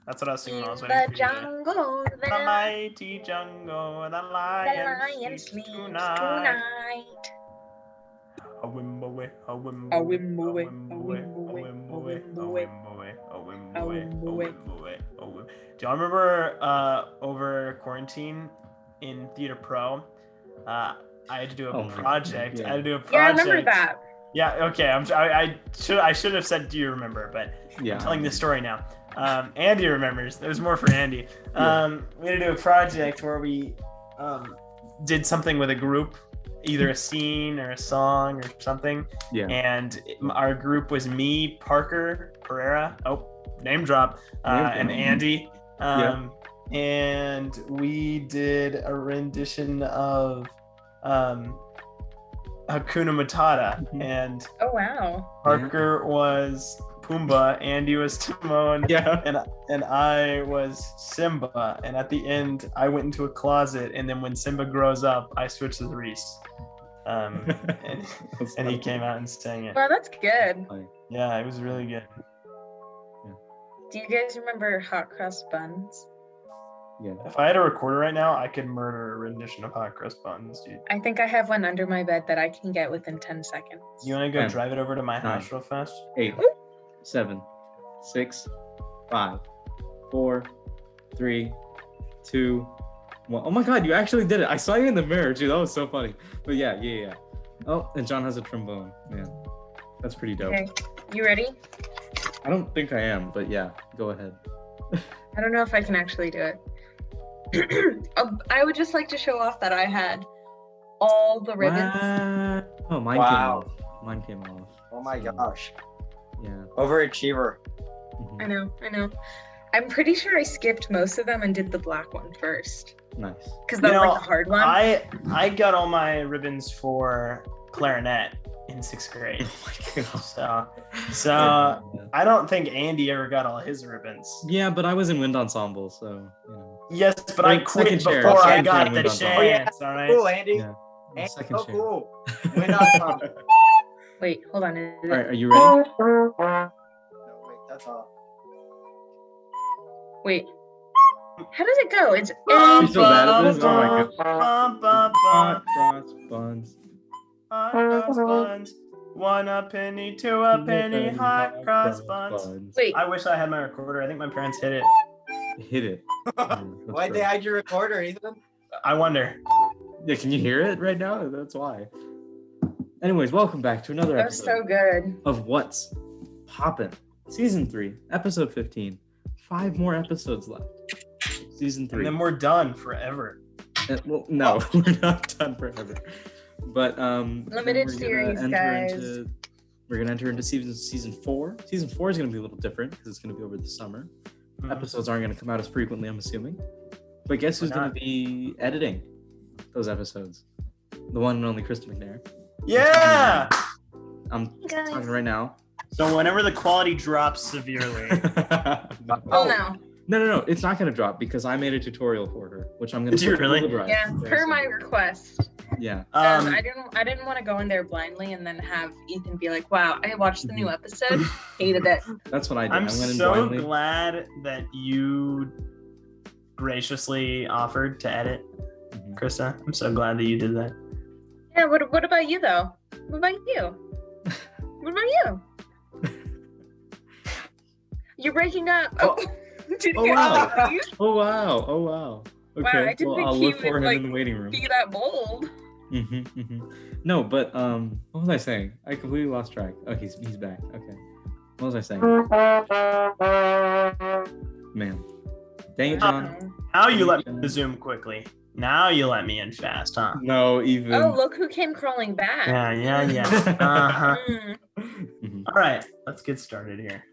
That's what I was singing when I was In waiting the for you to... jungle, The mighty jungle, the lion sleeps tonight. A wimboe, a wimboe, a wimboe, a wimboe, a wimboe, a wimboe, a wimboe. Do y'all remember over quarantine in Theater Pro? I had to do a project. Yeah. I had to do a project. Yeah, I remember that. Yeah, okay. I should have said, do you remember? But Yeah, I'm telling this story now. Andy remembers. There's more for Andy. We had to do a project where we did something with a group, either a scene or a song or something. Yeah. And our group was me, Parker, Pereira, name drop, and Andy. And we did a rendition of Hakuna Matata, and oh wow, Parker was Pumbaa, Andy was Timon, and I was Simba. And at the end, I went into a closet, and then when Simba grows up, I switched to Reese, and he came out and sang it. Wow, that's good. Yeah, it was really good. Yeah. Do you guys remember Hot Cross Buns? Yeah. If I had a recorder right now, I could murder a rendition of Hot Cross Buns, dude. I think I have one under my bed that I can get within 10 seconds. You want to go drive it over to my house real fast? 8, 7, 6, 5, 4, 3, 2, 1. Oh my God, you actually did it. I saw you in the mirror, dude. That was so funny. But yeah. Oh, and John has a trombone. Man, that's pretty dope. Okay, you ready? I don't think I am, but yeah, go ahead. I don't know if I can actually do it. I would just like to show off that I had all the ribbons. Wow. Oh, mine came off. Mine came off. Oh my gosh. Yeah. Overachiever. Mm-hmm. I know. I'm pretty sure I skipped most of them and did the black one first. Nice. Because that was like the hard one. I got all my ribbons for clarinet in 6th grade. Oh my God. So I don't think Andy ever got all his ribbons. Yeah, but I was in wind ensemble, so you know. Yes, but I quit before I got the chance. All right. Cool, Andy. Yeah. Andy, Second so chair. cool. Wind ensemble. Wait, hold on. All right, are you ready? No, wait, that's all. Wait. How does it go? It's You're so bad at this. Oh my God. Hot cross buns. Hot cross buns. 1 a penny, 2 a penny, hot cross buns. Wait. I wish I had my recorder. I think my parents hid it. Hit it. Why'd they hide your recorder, Ethan? I wonder. Yeah, can you hear it right now? That's why. Anyways, welcome back to another That was episode so good. of What's Poppin', Season 3, Episode 15. 5 more episodes left. Season 3. And then we're done forever. Well, no, we're not done forever. But Limited series, guys. We're gonna enter into season 4. Season 4 is gonna be a little different because it's gonna be over the summer. Mm-hmm. Episodes aren't gonna come out as frequently, I'm assuming. But guess who's gonna be editing those episodes? The one and only Krista McNair. Yeah. I'm talking right now. So whenever the quality drops severely. Oh no. No. It's not gonna drop because I made a tutorial for her, which I'm gonna. Did you really? Yeah, per my request. Yeah. I didn't want to go in there blindly and then have Ethan be like, "Wow, I watched the new episode, hated it." That's what I did. I'm went in so blindly. glad that you graciously offered to edit, Krista. I'm so glad that you did that. Yeah. What about you though? What about you? What about you? You're breaking up. Wow. Oh wow. Okay. Wow, I didn't think I'll he look for would him in the waiting room. be that bold. No, but what was I saying? I completely lost track. Oh, he's back. Okay. What was I saying? Man. Dang it, John. Now you let me zoom quickly. Now you let me in fast, huh? No, even. Oh, look who came crawling back. Yeah. Uh-huh. All right, let's get started here.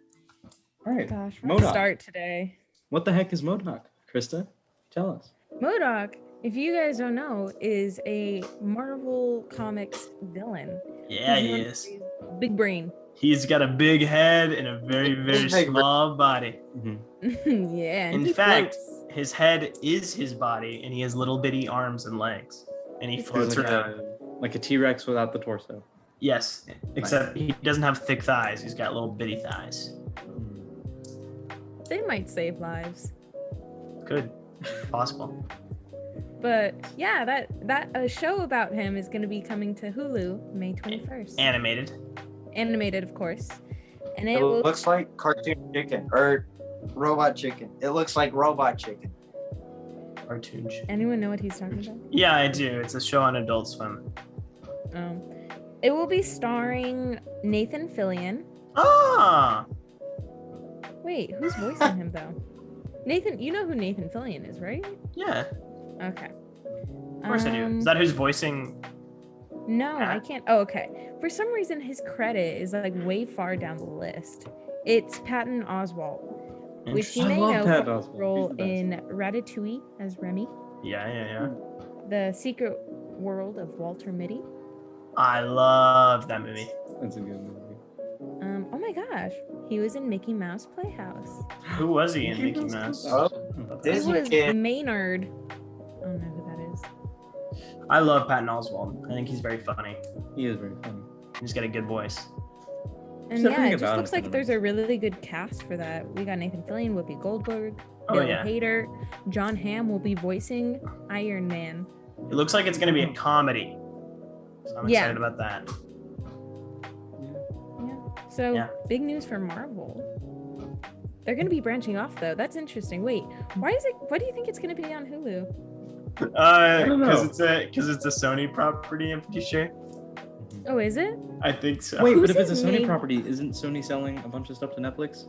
All right. Gosh, MODOK. what start today? What the heck is MODOK? Krista, tell us. MODOK, if you guys don't know, is a Marvel Comics villain. Yeah, he is. Big brain. He's got a big head and a very, very small body. Yeah. In fact, his head is his body, and he has little bitty arms and legs, and he floats around. Like a T-Rex without the torso. Yes, except he doesn't have thick thighs. He's got little bitty thighs. they might save lives. Good. Possible. But yeah, that a show about him is going to be coming to Hulu May 21st. Animated. Animated, of course. And It looks like cartoon chicken or robot chicken. It looks like robot chicken. Cartoon. Anyone know what he's talking about? Yeah, I do. It's a show on Adult Swim. It will be starring Nathan Fillion. Ah! Wait, who's voicing him though? Nathan, you know who Nathan Fillion is, right? Yeah, Okay. of course I do. Is that who's voicing? No, I can't. Oh, okay. For some reason, his credit is like way far down the list. It's Patton Oswalt, which you may know from his role in Ratatouille as Remy. Yeah. The Secret World of Walter Mitty. I love that movie. That's a good movie. Oh my gosh, he was in Mickey Mouse Playhouse. Who was he in Mickey Mouse? Oh, He Disney was kid. Maynard. I don't know who that is. I love Patton Oswalt. I think he's very funny. He is very funny. He's got a good voice. And Just yeah, everything it just about looks him's like kinda there's a really good cast for that. We got Nathan Fillion, Whoopi Goldberg, Oh, Bill yeah. Hader, John Hamm will be voicing Iron Man. It looks like it's going to be a comedy. So I'm Yeah. excited about that. Yeah. So Yeah. big news for Marvel. They're going to be branching off though. That's interesting. Wait, why do you think it's going to be on Hulu? don't know. Because it's a Sony property, I'm pretty sure. Oh, is it? I think so. Wait, Who's but if it's a his Sony name? property, isn't Sony selling a bunch of stuff to Netflix?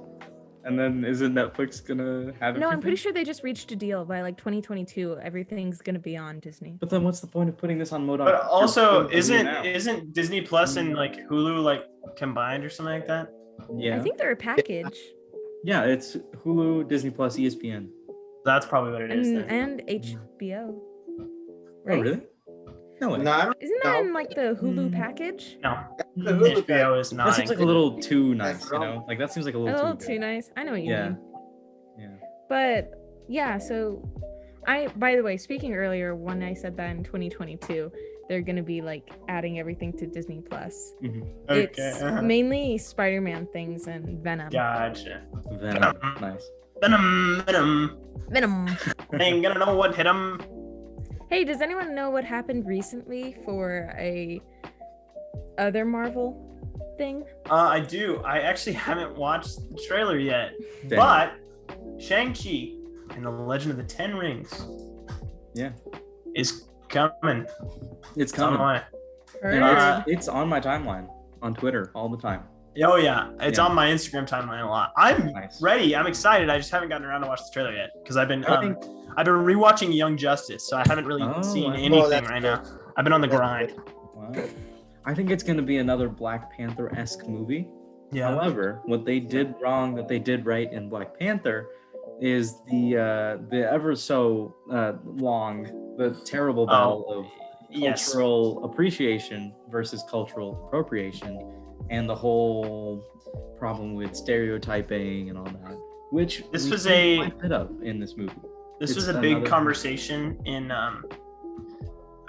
And then isn't Netflix gonna have it? No, I'm pretty sure they just reached a deal by like 2022. Everything's going to be on Disney. But then what's the point of putting this on MODOK? But also, You're doing it now. isn't Disney Plus and like Hulu like combined or something like that? Yeah. I think they're a package. Yeah, it's Hulu, Disney Plus, ESPN. That's probably what it is. then. And HBO. Oh, Right? really? No way. No, I don't Isn't that No. in like the Hulu package? No, The Hulu HBO is not. That seems like a little too nice, That's you wrong. know? Like that seems like a A little, little too too good. nice. I know what you Yeah. mean. Yeah. But yeah, so by the way, speaking earlier, when I said that in 2022, they're gonna be like adding everything to Disney Plus. It's mainly Spider-Man things and Venom. Gotcha. Venom. Nice. Venom. Venom. Ain't gonna know what hit him. Hey, does anyone know what happened recently for a other Marvel thing? I do. I actually haven't watched the trailer yet, Dang. but Shang-Chi and the Legend of the Ten Rings Yeah. is coming. It's It's on the coming. way. And Heard. it's on my timeline on Twitter all the time. Oh yeah, it's Yeah. on my Instagram timeline a lot. I'm Nice. ready. I'm excited. I just haven't gotten around to watch the trailer yet because I've been I think- I've been rewatching Young Justice, so I haven't really Oh, seen wow. anything that's right good. now. I've been on the That's grind. Wow. I think it's going to be another Black Panther-esque movie. Yeah. However, what they did wrong that they did right in Black Panther is the ever so long, the terrible battle of Yes. cultural appreciation versus cultural appropriation, and the whole problem with stereotyping and all that, which This we was see a- quite a bit of in this movie. This It's was a big another- conversation in I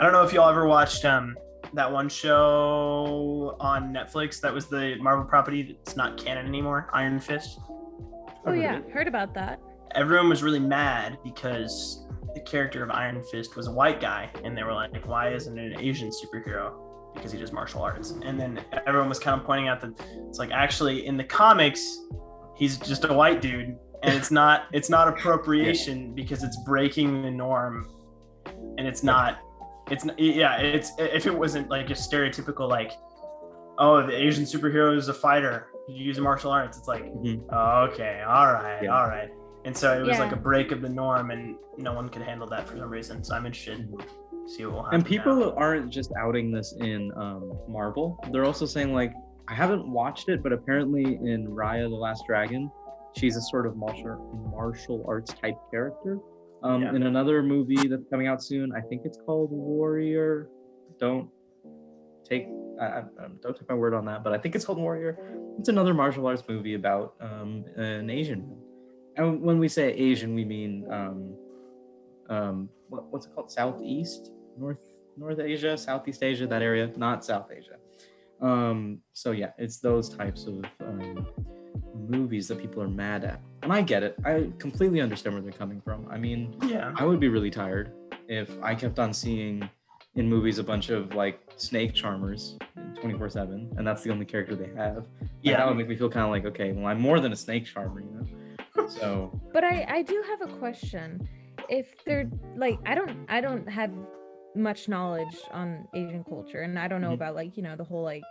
don't know if y'all ever watched that one show on Netflix that was the Marvel property that's not canon anymore, Iron Fist. Oh yeah, heard about that. Everyone was really mad because the character of Iron Fist was a white guy, and they were like, why isn't it an Asian superhero? Because he does martial arts. And then everyone was kind of pointing out that it's like, actually in the comics, he's just a white dude, and it's not appropriation because it's breaking the norm, and it's if it wasn't like a stereotypical like, oh, the Asian superhero is a fighter, you use martial arts, it's like, oh, okay, all right. And so it was like a break of the norm, and no one could handle that for some reason. So I'm interested to see what will happen. And people now. aren't just outing this in Marvel. They're also saying, like, I haven't watched it, but apparently in Raya the Last Dragon, she's a sort of martial arts type character. In another movie that's coming out soon, I think it's called Warrior. Don't take my word on that, but I think it's called Warrior. It's another martial arts movie about an Asian man. And when we say Asian, we mean what's it called? Southeast, North Asia, Southeast Asia, that area, not South Asia. So yeah, it's those types of movies that people are mad at. And I get it. I completely understand where they're coming from. I mean, Yeah. I would be really tired if I kept on seeing in movies a bunch of like snake charmers 24/7, and that's the only character they have. Like, Yeah. that would make me feel kind of like, okay, well, I'm more than a snake charmer, you know? So. But I do have a question. If they're like, I don't have much knowledge on Asian culture, and I don't know about like, you know, the whole like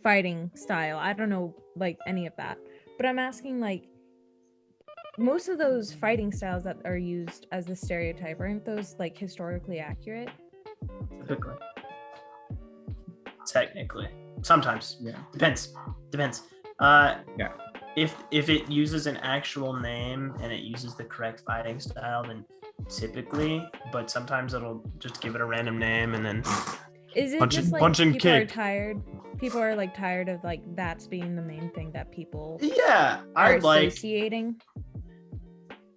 fighting style. I don't know like any of that. But I'm asking, like, most of those fighting styles that are used as the stereotype, aren't those like historically accurate? Technically. Sometimes. Yeah. Depends. Yeah. If it uses an actual name and it uses the correct fighting style, then typically, but sometimes it'll just give it a random name and then Is it punch just and- like punch and people are kick. tired? People are like tired of like that's being the main thing that people yeah, are I'd like associating.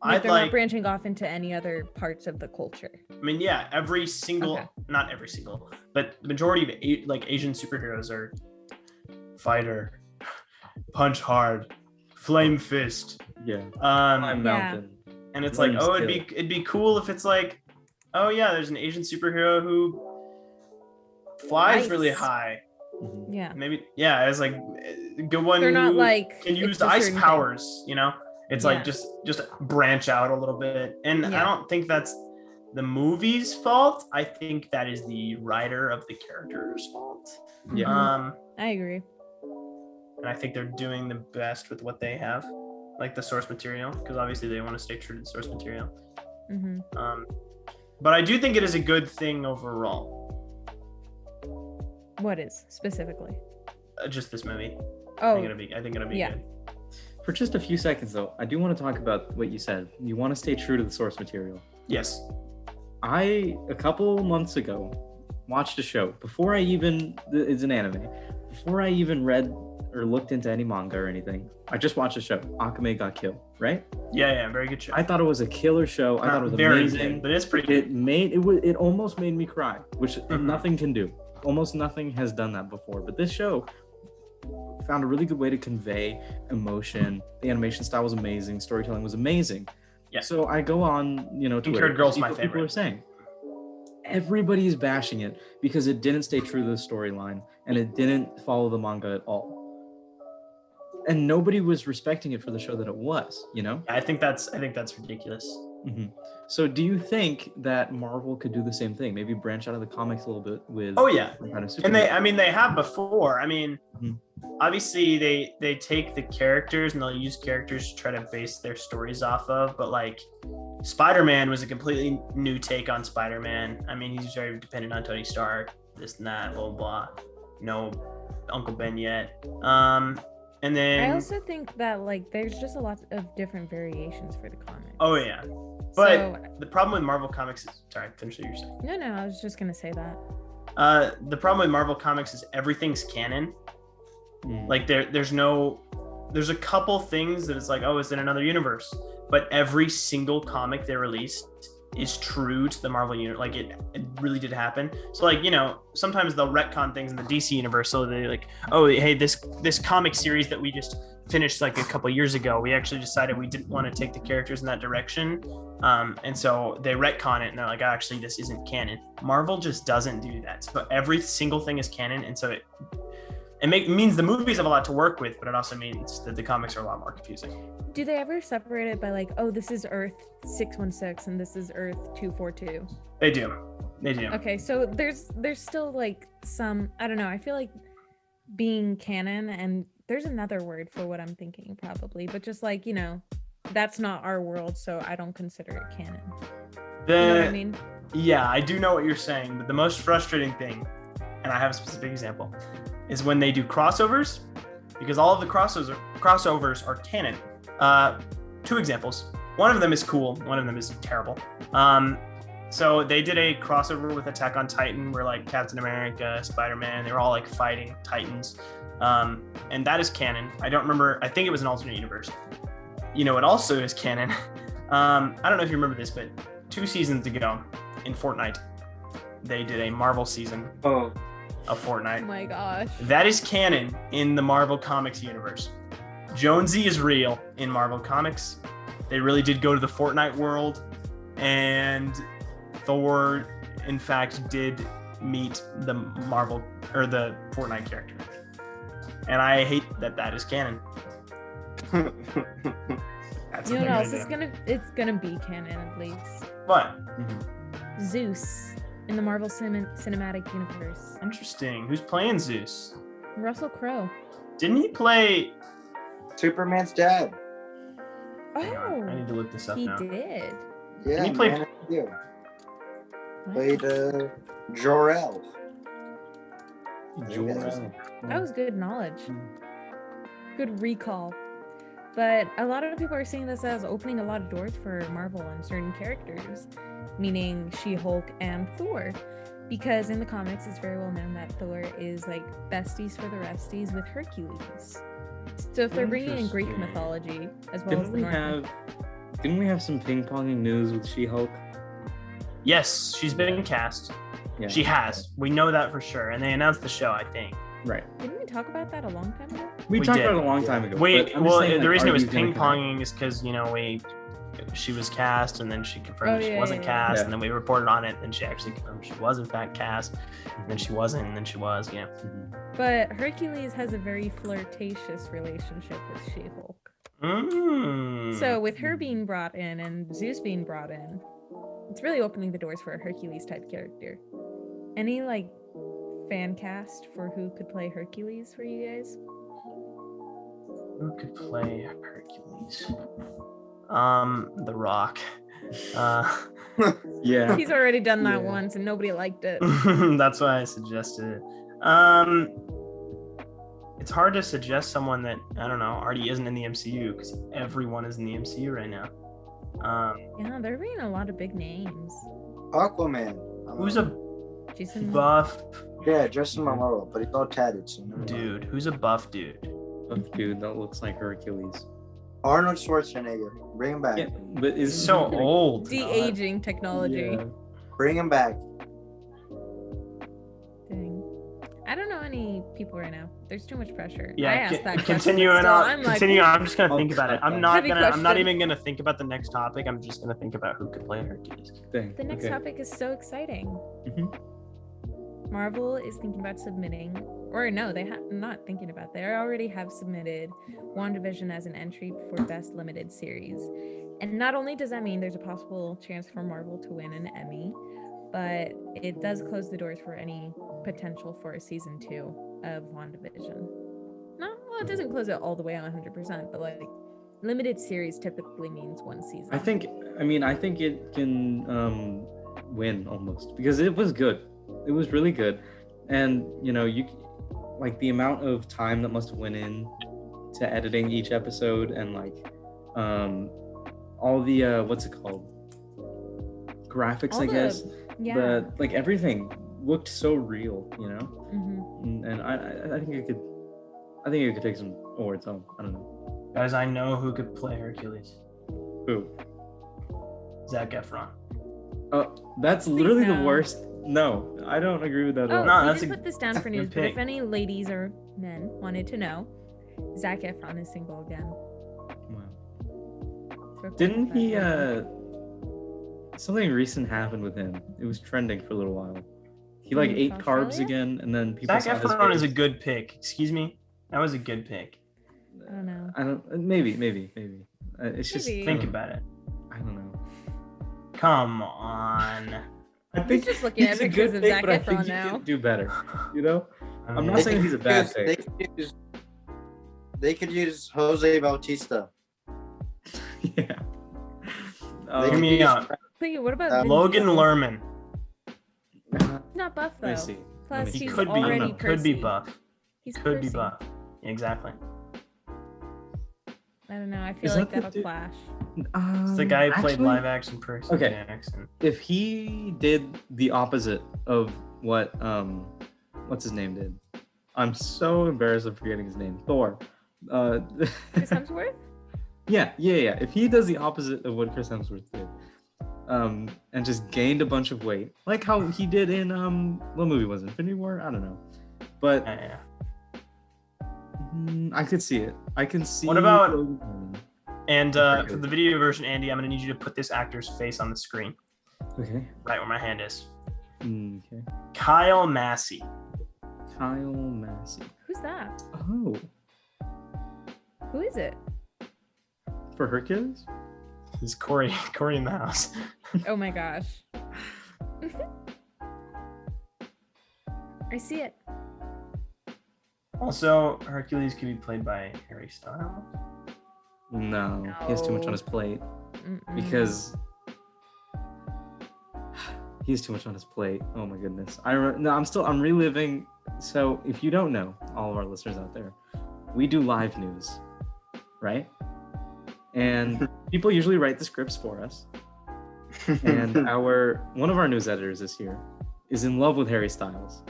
I'd They're like not branching off into any other parts of the culture. I mean, yeah, every single, Okay. not every single, but the majority of like Asian superheroes are fighter, punch hard, flame fist. Yeah. Um, Climb Yeah. mountain. and it's like, learn oh, skill. it'd be cool if it's like, oh yeah, there's an Asian superhero who flies really Ice. high. Mhm. Yeah. Maybe, yeah, it's like good one. They're not who like can use it's a ice certain thing. powers. You know, it's Yeah. like just branch out a little bit, and Yeah. I don't think that's the movie's fault. I think that is the writer of the character's fault. Yeah. I agree. And I think they're doing the best with what they have, like the source material, because obviously they want to stay true to the source material. Hmm. But I do think it is a good thing overall. What is specifically? Just this movie. I Oh, think it'll be yeah. good. For just a few seconds, though, I do want to talk about what you said. You want to stay true to the source material. Yes. I, a couple months ago, watched a show before I even, it's an anime, before I even read or looked into any manga or anything. I just watched a show, Akame ga Kill, right? Yeah, very good show. I thought it was a killer show. I thought it was very amazing. good, but it's pretty good. It almost made me cry, which nothing can do. Almost nothing has done that before. But this show found a really good way to convey emotion. The animation style was amazing. Storytelling was amazing. Yeah. So I go on, Twitter. Concurred Girl's my People favorite. are saying everybody is bashing it because it didn't stay true to the storyline and it didn't follow the manga at all. And nobody was respecting it for the show that it was, I think that's ridiculous. Mm-hmm. So do you think that Marvel could do the same thing? Maybe branch out of the comics a little bit with Oh yeah. some kind of And superhero? they have before. I mean, Mhm. obviously they take the characters and they'll use characters to try to base their stories off of, but like Spider-Man was a completely new take on Spider-Man. I mean, he's very dependent on Tony Stark, this and that, blah blah. No Uncle Ben yet. And then I also think that like there's just a lot of different variations for the comics. oh yeah. But So, the problem with Marvel Comics is finish what you're saying. no, I was just gonna say that. The problem with Marvel Comics is everything's canon. Mm. Like there's a couple things that it's like, oh, it's in another universe, but every single comic they released is true to the Marvel universe. Like it really did happen. So like, sometimes they'll retcon things in the DC universe. So they like, oh, hey, this comic series that we just finished like a couple years ago, we actually decided we didn't want to take the characters in that direction. And so they retcon it and they're like, actually, this isn't canon. Marvel just doesn't do that. So every single thing is canon. And so it means the movies have a lot to work with, but it also means that the comics are a lot more confusing. Do they ever separate it by like, oh, this is Earth 616 and this is Earth 242? They do. Okay, so there's still like some, I don't know, I feel like being canon, and there's another word for what I'm thinking probably, but just like, that's not our world, so I don't consider it canon. You know what I mean? Yeah, I do know what you're saying, but the most frustrating thing, and I have a specific example, is when they do crossovers, because all of the crossovers are canon. 2 examples. One of them is cool, one of them is terrible. So they did a crossover with Attack on Titan where like Captain America, Spider-Man, they were all like fighting Titans. And that is canon. I don't remember, I think it was an alternate universe. It also is canon. I don't know if you remember this, but 2 seasons ago in Fortnite, they did a Marvel season of Oh Fortnite. my gosh. That is canon in the Marvel Comics universe. Jonesy is real in Marvel Comics. They really did go to the Fortnite world, and Thor, in fact, did meet the Marvel or the Fortnite character. And I hate that is canon. That's You know what else is it's gonna be canon at least. What? Zeus in the Marvel Cinematic Universe. Interesting. Who's playing Zeus? Russell Crowe. Didn't he play? Superman's dad. Hang on, I need to look this up now. He did. Yeah, he play- Man of Steel. Played Jor-El. Jor-El. That was good knowledge. Good recall. But a lot of people are seeing this as opening a lot of doors for Marvel and certain characters, meaning She-Hulk and Thor. Because in the comics, it's very well known that Thor is like besties for the resties with Hercules. So if they're bringing in Greek mythology as well as the North. Didn't we have some ping-ponging news with She-Hulk? Yes, she's been cast. Yeah. She has. We know that for sure. And they announced the show, I think. Right. Didn't we talk about that a long time ago? We talked about it a long time ago. Wait, but I'm well, just saying, the reason it are was you gonna ping-ponging is because, she was cast, and then she confirmed she wasn't cast, Yeah. and then we reported on it, and she actually confirmed she was in fact cast, and then she wasn't, and then she was, yeah. But Hercules has a very flirtatious relationship with She-Hulk. So with her being brought in and Zeus being brought in, it's really opening the doors for a Hercules type character. Any fan cast for who could play Hercules for you guys? Who could play Hercules? The Rock. Yeah. He's already done that Yeah. once and nobody liked it. That's why I suggested it. It's hard to suggest someone that, I don't know, already isn't in the MCU, because everyone is in the MCU right now. Yeah, they're bringing a lot of big names. Aquaman. Who's a Jason buff Yeah, Justin Momoa, but he's all tatted, so never mind. dude? Who's a buff dude? Dude, that looks like Hercules. Arnold Schwarzenegger. Bring him back. Yeah, but He's so old. de-aging technology. Yeah. Bring him back. Dang. I don't know any people right now. There's too much pressure. Yeah, I asked that continue question, and but I'll still, I'm like, continue. I'm just gonna I'll think about it. cut I'm that. not Heavy gonna. I'm not question. even gonna think about the next topic. I'm just gonna think about who could play Hercules. Dang, the next okay. topic is so exciting. Mhm. Marvel is thinking about submitting, or no, they have not thinking about. They already have submitted WandaVision as an entry for Best Limited Series. And not only does that mean there's a possible chance for Marvel to win an Emmy, but it does close the doors for any potential for a season 2 of WandaVision. No, well, it doesn't close it all the way on 100%, but limited series typically means one season. I think it can win almost, because it was good. It was really good. And you the amount of time that must have went in to editing each episode, and all the what's it called, graphics, All I the- guess. Yeah. The everything looked so real, Mhm. and I think it could take some awards home. I don't know. Guys, I know who could play Hercules. Who? Zac Efron. Oh, that's literally the no. worst. No, I don't agree with that at Oh, all. No, we that's didn't a put this down for good news, but if pick. any ladies or men wanted to know, Zac Efron is single again. Wow. Brooklyn Didn't Nine-Nine. he something recent happened with him? It was trending for a little while. He In ate carbs Australia? again, and then people Zac saw his Efron is a face. good pick. Excuse me. That was a good pick. I don't know. I don't. Maybe. It's just Maybe. Think about it. I don't know. Come on. I think just looking at he's a pictures good of pick, Zac but I Efron think he now. could do better. I'm not They saying he's a bad pick. They could use Jose Bautista. Yeah. They Hear could me use- out. But what about Uh, Vin Logan Diesel? Lerman. He's not buff though. Let me see. Plus, He He he's could be. already Could be Percy. buff. He's Could be Percy. buff. Exactly. I don't know. I Is feel that like the that'll dude- clash. It's the guy who played Actually, live action Percy Okay. Jackson. If he did the opposite of what what's his name did, I'm so embarrassed of forgetting his name. Thor. Chris Hemsworth? Yeah. If he does the opposite of what Chris Hemsworth did, and just gained a bunch of weight, like how he did in what movie was it? Infinity War? I don't know, but Yeah. I could see it. I can see. What about? And for the video version, Andy, I'm gonna need you to put this actor's face on the screen. Okay. Right where my hand is. Okay. Kyle Massey. Kyle Massey. Who's that? Oh. Who is it? For Hercules? He's Corey in the house. Oh my gosh. I see it. Also, Hercules could be played by Harry Styles. No, he has too much on his plate. Because he has too much on his plate. Oh my goodness. I'm reliving. So if you don't know, all of our listeners out there, we do live news, right? And people usually write the scripts for us. And one of our news editors this year is in love with Harry Styles.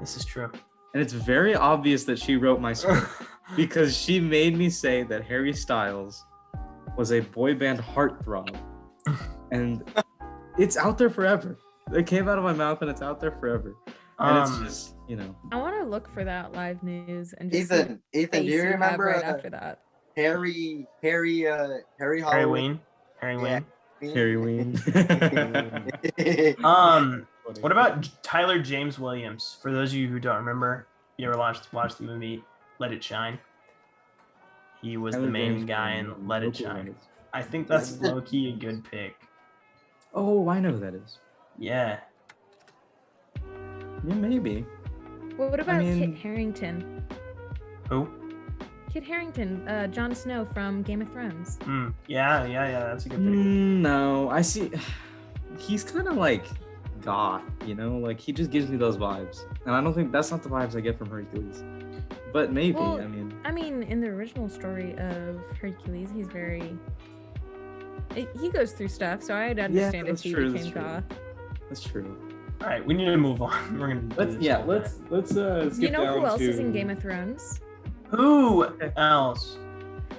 This is true. And it's very obvious that she wrote my script because she made me say that Harry Styles was a boy band heartthrob. And it's out there forever. It came out of my mouth and it's out there forever. And it's just, I want to look for that live news and just Ethan, do you remember right after that? Harry Wayne? Harry Wayne? Harry Wayne. What about Tyler James Williams? For those of you who don't remember, you ever watched the movie Let It Shine? He was the main guy in Let It Shine. I think that's low-key a good pick. Oh, I know who that is. Yeah. Yeah, maybe. What about Kit Harington? Who? Kit Harington, Jon Snow from Game of Thrones. Yeah, that's a good pick. No, I see. He's kind of like goth, like he just gives me those vibes, and I don't think that's not the vibes I get from Hercules. But maybe, well, I mean, in the original story of Hercules, he's he goes through stuff, so I'd understand if he became goth. That's true. All right, we need to move on. We're gonna let's skip down who else to... is in Game of Thrones? Who else?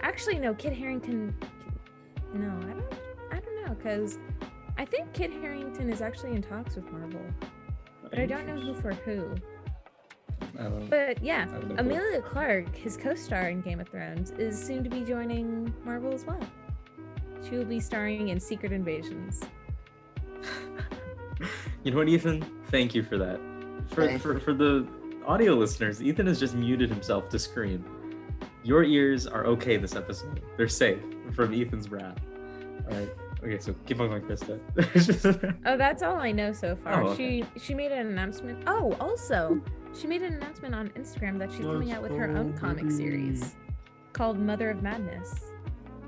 Actually, no. Kit Harington. No, I don't know, because I think Kit Harington is actually in talks with Marvel, but I don't know who for who. But yeah, Emilia Clarke, his co-star in Game of Thrones, is soon to be joining Marvel as well. She will be starring in Secret Invasions. You know what, Ethan? Thank you for that. For the audio listeners, Ethan has just muted himself to scream. Your ears are okay this episode. They're safe from Ethan's wrath. All right. Okay, so keep on going, Krista. Oh, that's all I know so far. Oh, okay. She made an announcement. Oh, also, she made an announcement on Instagram that she's coming out with her own comic series called Mother of Madness.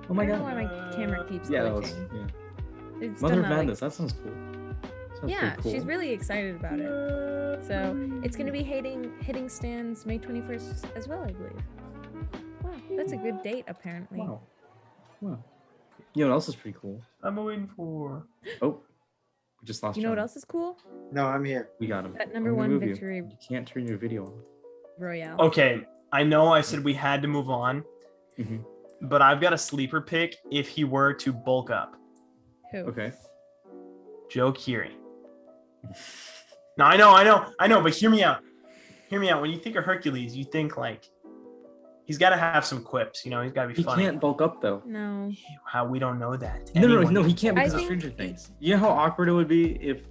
Oh my god! I don't know why my camera keeps glitching. It's Mother of done Madness. That sounds cool. Cool. She's really excited about it. So it's going to be hitting stands May 21st as well, I believe. Wow, that's a good date, apparently. Wow. You know what else is pretty cool? I'm waiting for. Oh, we just lost. You know what else is cool? No, I'm here. We got him. That number one victory. You can't turn your video on. Royale. Okay, I know I said we had to move on, but I've got a sleeper pick if he were to bulk up. Who? Okay. Joe Keery. No, I know, but hear me out. When you think of Hercules, you think like he's got to have some quips, he's got to be funny. He can't bulk up though. No. How we don't know that. No, he can't because of Stranger Things. You know how awkward it would be if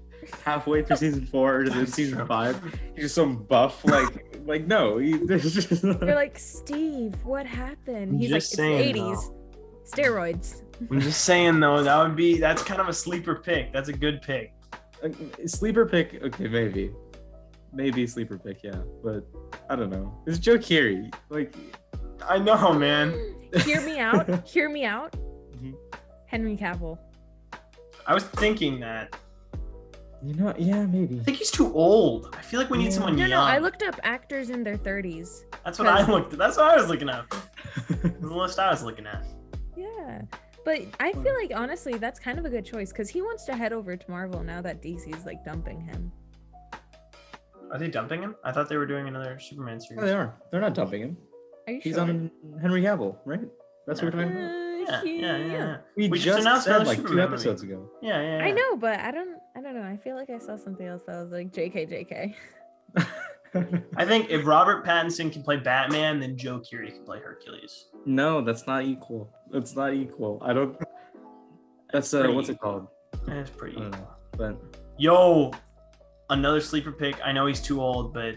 halfway through season 4 or season 5, he's just some buff like no, there's just. You're like, Steve, what happened? He's just like, saying, it's 80s, steroids. I'm just saying though, that's kind of a sleeper pick. That's a good pick. Sleeper pick, okay, maybe sleeper pick, yeah, but I don't know. It's Joe Keery, like. I know, man. Hear me out. Henry Cavill. I was thinking that. Yeah, maybe. I think he's too old. I feel like we need someone young. No, I looked up actors in their 30s. That's what I looked at. That's what I was looking at. The list I was looking at. Yeah. But I feel like, honestly, that's kind of a good choice because he wants to head over to Marvel now that DC's like dumping him. Are they dumping him? I thought they were doing another Superman series. Oh, they are. They're not dumping him. Are you He's sure? on Henry Cavill, right? That's what we're talking about? Yeah. We just announced said like Superman 2 episodes ago. Yeah. I know, but I don't know. I feel like I saw something else that was like JK. I think if Robert Pattinson can play Batman, then Joe Keery can play Hercules. No, that's not equal. That's not equal. I don't. That's what's it called? That's pretty I don't equal. know. But Yo, another sleeper pick. I know he's too old, but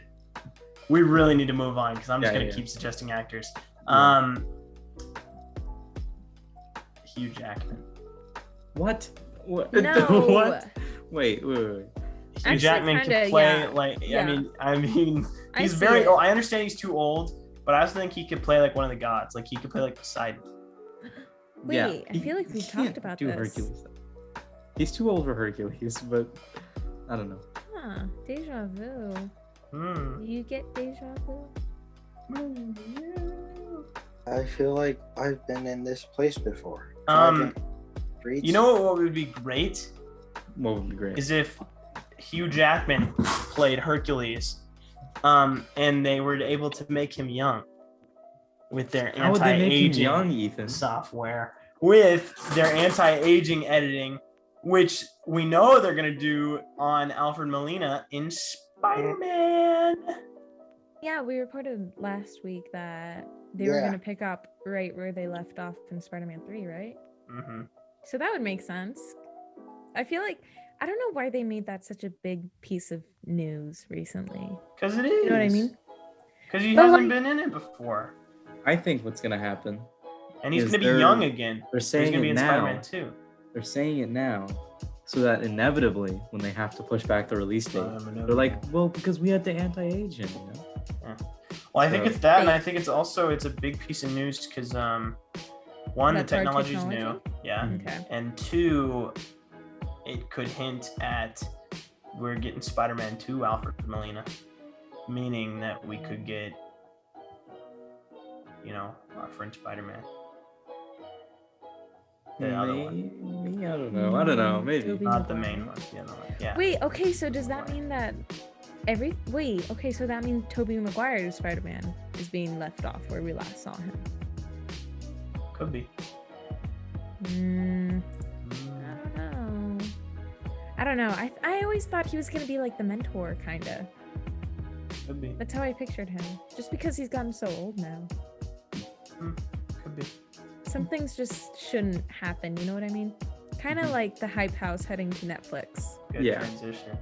we really need to move on because I'm just gonna keep suggesting actors. Hugh Jackman. What? No. What? Wait. Hugh Actually, Jackman kinda, can play yeah. I mean, I he's see very it. old. I understand he's too old, but I also think he could play like one of the gods. Like he could play like Poseidon. Wait, I feel like we he talked can't about do this. Hercules. He's too old for Hercules, but I don't know. Huh, deja vu. You get deja vu? I feel like I've been in this place before. You know what would be great? What would be great? Is if Hugh Jackman played Hercules, and they were able to make him young with their How would they make him anti-aging young, Ethan? software, with their anti-aging editing, which we know they're gonna do on Alfred Molina in Spider-Man. Yeah, we reported last week that they were going to pick up right where they left off in Spider-Man 3, right? Mm-hmm. So that would make sense. I feel like, I don't know why they made that such a big piece of news recently. Because it is. You know what I mean? Because he But, hasn't like- been in it before. I think what's gonna happen. And he's is going to be young again. They're He's saying going to be it in now. Spider-Man 2. They're saying it now, so that inevitably, when they have to push back the release date, they're like, well, because we had the anti-aging, you know? Well, I think So- it's that, and I think it's a big piece of news because one, the That's our technology's new, technology? yeah, Okay. and two, it could hint at we're getting Spider-Man 2 Alfred Molina, meaning that we could get, our friend Spider-Man. The other one, Maybe, I don't know, maybe. Tobey not the Maguire. main one, the other one. Yeah. Wait, okay, so does that mean that so that means Tobey Maguire's Spider-Man is being left off where we last saw him? Could be. I don't know. I always thought he was gonna be like the mentor, kinda. Could be. That's how I pictured him. Just because he's gotten so old now. Could be. Some things just shouldn't happen, you know what I mean? Kind of like the Hype House heading to Netflix. Good Yeah. transition.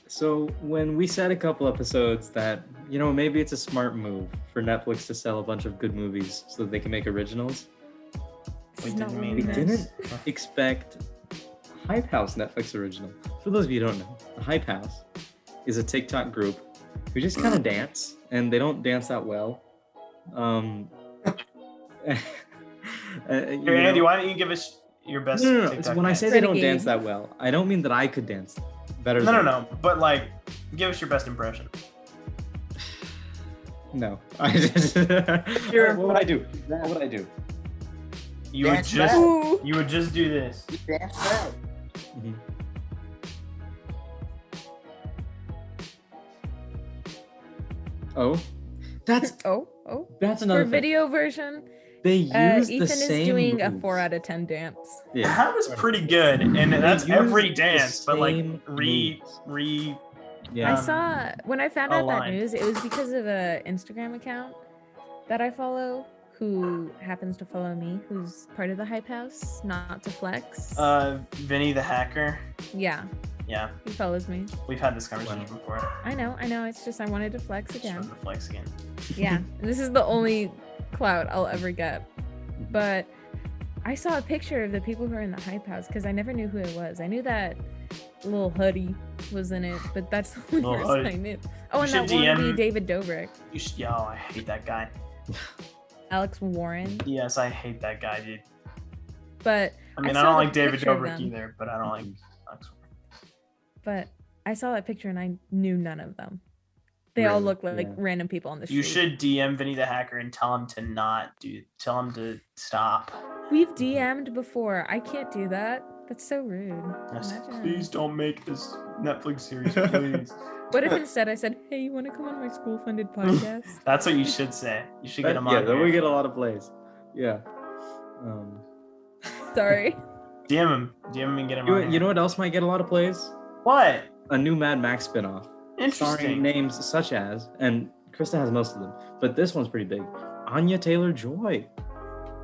So when we said a couple episodes that, maybe it's a smart move for Netflix to sell a bunch of good movies so that they can make originals, This We is not didn't what mean we meant. didn't expect Hype House Netflix original. For those of you who don't know, the Hype House is a TikTok group who just kind of dance, and they don't dance that well. Here, Andy, why don't you give us your best No. TikTok So when I dance? say they don't Renegade. dance that well, I don't mean that I could dance better. No. But give us your best impression. No. I just. What would I do? What would I do? You would Dance just back. Ooh. you would just do this. Dance back. Mhm. Oh, that's Oh. another For thing. video version, They use the Ethan same is doing a moves. 4 out of 10 dance. Yeah. That was pretty good, and that's use every the dance, but same moves. Yeah. I saw when I found out that aligned. news, it was because of a Instagram account that I follow who happens to follow me, who's part of the Hype House, not to flex. Vinny the hacker. Yeah, Yeah, he follows me. we've had this conversation before. I know. It's just I wanted to flex Just again. wanted to flex again. Yeah, this is the only clout I'll ever get. But I saw a picture of the people who are in the Hype House because I never knew who it was. I knew that Lil Hoodie was in it, but that's the only Lil person Hoodie. I knew. Oh, and You that should wannabe DM David Dobrik, You should, I hate that guy. Alex Warren. Yes, I hate that guy, dude. But I mean, I I, saw don't the like David picture of Dobrik them. either, but I don't like. But I saw that picture and I knew none of them. They all Really? look like Yeah. random people on the street. You should DM Vinny the hacker and tell him to not do. Tell him to stop. We've DM'd before. I can't do that. That's so rude. Yes, Imagine. please don't make this Netflix series, please. What if instead I said, "Hey, you want to come on my school-funded podcast?" That's what you should say. You should get him Yeah, on then here. we get a lot of plays. Yeah. Sorry. DM him and get him You, on. you know what else might get a lot of plays? What? A new Mad Max spinoff. Interesting. Starring names such as, and Krista has most of them, but this one's pretty big. Anya Taylor-Joy.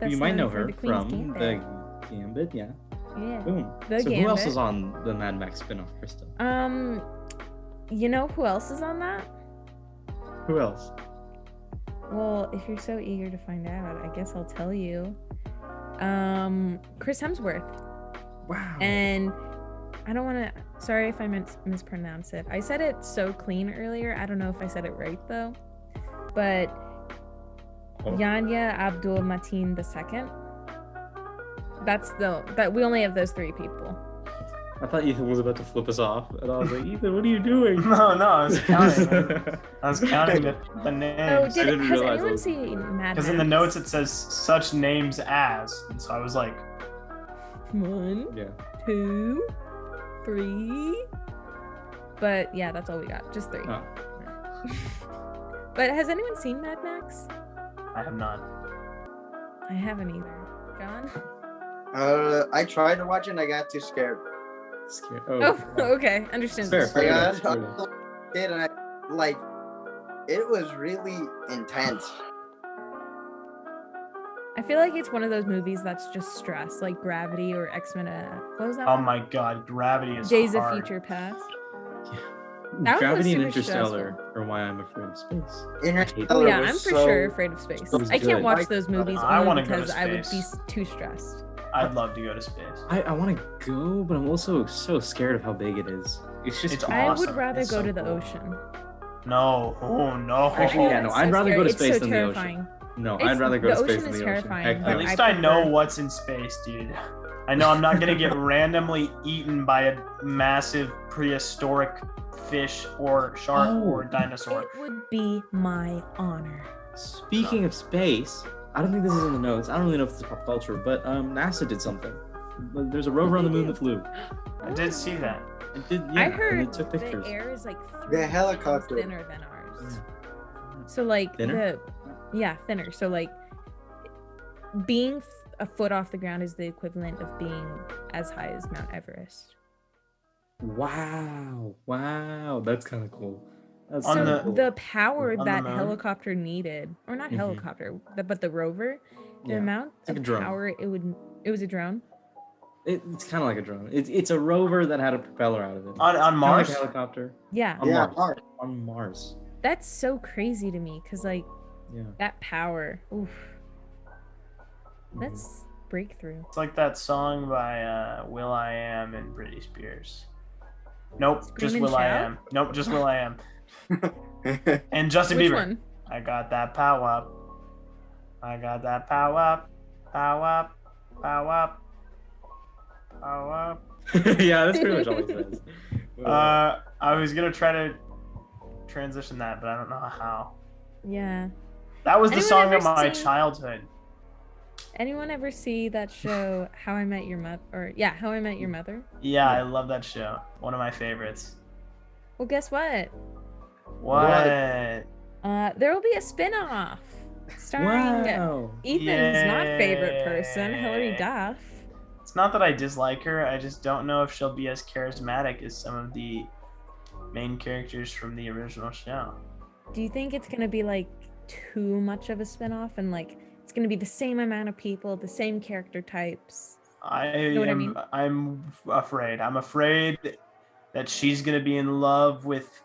You might know her from the Gambit, yeah. Yeah. Boom. The so Gambit. who else is on the Mad Max spinoff, Krista? You know who else is on that? Who else? Well, if you're so eager to find out, I guess I'll tell you. Chris Hemsworth. Wow. And I don't want to. Sorry if I mispronounce it. I said it so clean earlier. I don't know if I said it right though. But Yanya Abdul Mateen II. That we only have those three people. I thought Ethan was about to flip us off, and I was like, Ethan, what are you doing? No, I was counting. I was counting the names. Oh, has anyone seen Mad Max? Because in the notes it says such names as, and so I was like, 1, 2, 3. But yeah, that's all we got. Just 3. Oh. But has anyone seen Mad Max? I have not. I haven't either. John? I tried to watch it and I got too scared. Oh, okay. Understandable. Fair. And it was really intense. I feel like it's one of those movies that's just stress, like Gravity or X-Men. What was that? Oh one? my god, Gravity is Days hard. of Future Past. Yeah. That Gravity and was super Interstellar are why I'm afraid of space. Oh yeah, I'm for sure afraid of space. I can't watch those movies only because I would be too stressed. I'd love to go to space. I want to go, but I'm also so scared of how big it is. It's just. Awesome. I would rather go to the cool. ocean. No, oh no. Actually, yeah, no. It's I'd so rather scary. go to It's space so than terrifying. the ocean. No, I'd rather go to space than the terrifying, ocean. but At least I know what's in space, dude. I know I'm not gonna get randomly eaten by a massive prehistoric fish or shark or dinosaur. It would be my honor. Speaking of space, I don't think this is in the notes. I don't really know if it's pop culture, but NASA did something. There's a rover on the moon that flew. I did see that. It did. Yeah, I heard and it took pictures. the air is like The helicopter. thinner than ours. So like Thinner? thinner. So like being a foot off the ground is the equivalent of being as high as Mount Everest. Wow, that's kind of cool. That's On kinda the- cool. The power On that the moon? helicopter needed, or not helicopter, but the rover, the Yeah. amount like a of drone. power it was a drone. It's kind of like a drone. It's a rover that had a propeller out of it. On Kinda Mars? like a helicopter. Yeah, On Yeah, Mars. Mars. On Mars. that's so crazy to me because like Yeah. that power. Oof, that's breakthrough. It's like that song by Will I Am and Britney Spears. Nope, Scream just and Will I Shout? Am. Nope, just Will I Am. And Justin Which Bieber. one? I got that power up. I got that power up. Power up. Power up. Power up. Yeah, that's pretty much all he says. I was gonna try to transition that, but I don't know how. Yeah. That was the Anyone song ever of my seen- childhood. Anyone ever see that show How I Met Your Mother? Or yeah, How I Met Your Mother? Yeah, I love that show. One of my favorites. Well, guess what? What? There will be a spin-off starring Wow. Ethan's not favorite person, Hilary Yay. Duff. It's not that I dislike her, I just don't know if she'll be as charismatic as some of the main characters from the original show. Do you think it's gonna be like too much of a spin-off and like it's gonna be the same amount of people, the same character types? Know what I mean? I'm afraid. I'm afraid that she's gonna be in love with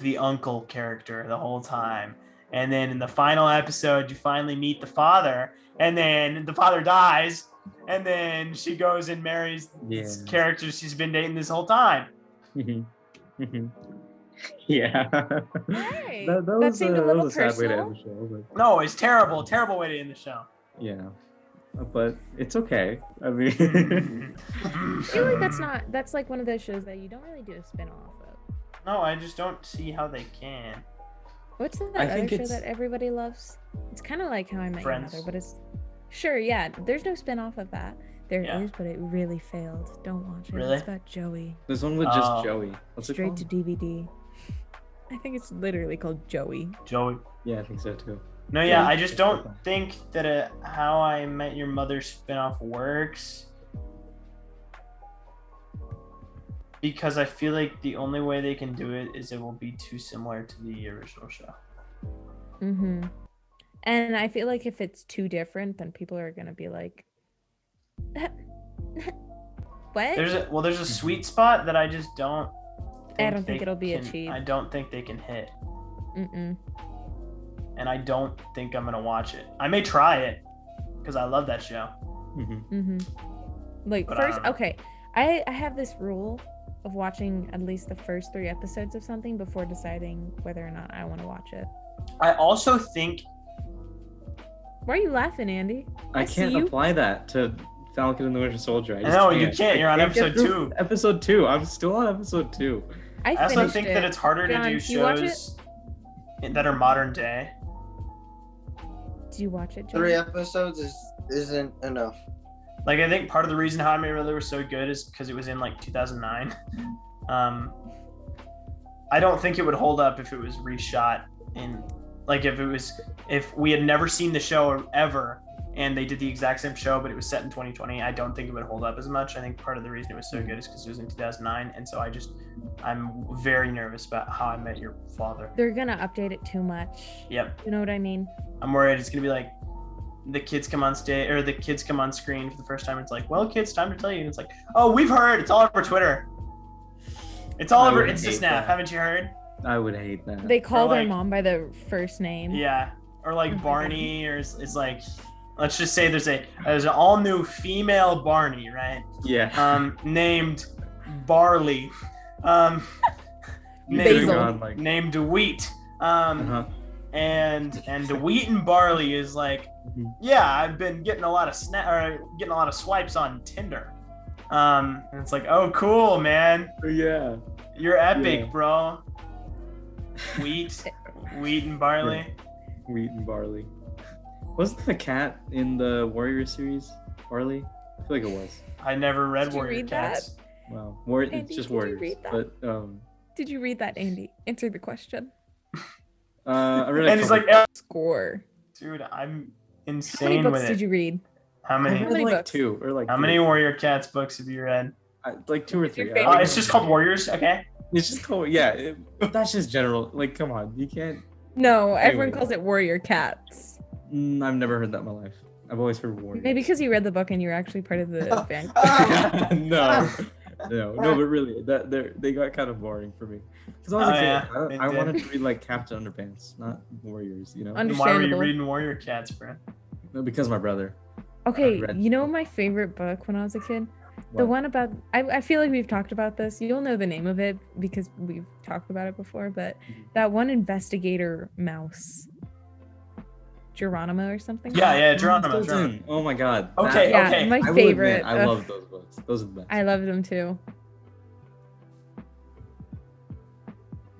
the uncle character the whole time. And then in the final episode, you finally meet the father, and then the father dies, and then she goes and marries this character she's been dating this whole time. Yeah. Hey, that that was, seemed a that little was a sad way to personal. end the show. But, No, it's terrible. Terrible way to end the show. yeah. But it's okay. I mean, I feel like that's like one of those shows that you don't really do a spin-off of. No, I just don't see how they can. What's that I other think show it's- that everybody loves? It's kind of like How I Met Friends. Your Mother, but it's sure, yeah. There's no spin-off of that. There Yeah. is, but it really failed. Don't watch it. Really? It's got Joey. there's one with just Oh. Joey. What's it Straight called? to DVD. I think it's literally called Joey. Joey. Yeah, I think so too. No, yeah, Yeah. I just don't think that a How I Met Your Mother spinoff works because I feel like the only way they can do it is it will be too similar to the original show. Mm-hmm. And I feel like if it's too different, then people are gonna be like, "What?" There's a sweet spot that I just don't. I don't think it'll be achieved. I don't think they can hit. Mm-mm. And I don't think I'm gonna watch it. I may try it because I love that show. Mm-hmm. Mm-hmm. Like But first, okay, I have this rule of watching at least the first 3 episodes of something before deciding whether or not I want to watch it. I also think. Why are you laughing, Andy? I can't see you. apply that to Falcon and the Winter Soldier. No, you can't. You're on I can't episode get through 2. Episode 2. I'm still on episode 2. I also think that it's harder John, to do did you watch shows that are modern day. Did you watch it, John? 3 episodes isn't enough. Like, I think part of the reason How I Met Your Mother was so good is because it was in like 2009. I don't think it would hold up if it was reshot in, like, if we had never seen the show ever and they did the exact same show but it was set in 2020. I don't think it would hold up as much. I think part of the reason it was so good is because it was in 2009, and so I'm very nervous about How I Met Your Father. They're gonna update it too much. Yep. You know what I mean? I'm worried it's gonna be like the kids come on stage, or the kids come on screen for the first time. It's like, well, kids, time to tell you. And it's like, oh, we've heard. It's all over Twitter. It's all over Insta Snap. Haven't you heard? I would hate that. They call their like- mom by their first name. Yeah. Or like Oh my Barney, or it's like, let's just say there's an all new female Barney, right? Yeah. Named Barley. Basil. Named Wheat. Uh-huh. And Wheat and Barley is like, Mhm. yeah, I've been getting a lot of swipes on Tinder. And it's like, oh, cool, man. Yeah. You're epic, Yeah. bro. Wheat and Barley. Wheat and barley. Wasn't the cat in the Warrior series Barley? I feel like it was. I never read Did you Warrior read Cats. Wow. Andy, It's just did you Warriors. read that? But Did you read that, Andy? Answer the question. I read. And he's like, "Eh, Score. dude, I'm How many insane books with it. did you read? How I many? read many like books? 2 or like How 3. many Warrior Cats books have you read? Like 2 or What's your 3. favorite? It's just called Warriors, okay? It's just called. Yeah. That's just general. Like, come on, you can't. No, everyone Anyway. calls it Warrior Cats. I've never heard that in my life. I've always heard Warriors. Maybe because you read the book and you were actually part of the band. no, but really, they got kind of boring for me. Because I was Oh, a kid, yeah, I they wanted did. to read like Captain Underpants, not Warriors. You know, Under- Then why were you Understandable. reading Warrior Cats, bro? no, because my brother. Okay, read- you know my favorite book when I was a kid? The What? one about, I feel like we've talked about this. You'll know the name of it because we've talked about it before, but that one investigator mouse. Geronimo or something? Yeah, Geronimo. Stilton. Oh my god. Okay, Yeah, okay. my I will admit, favorite. I love those books. Those are the best. I love them too.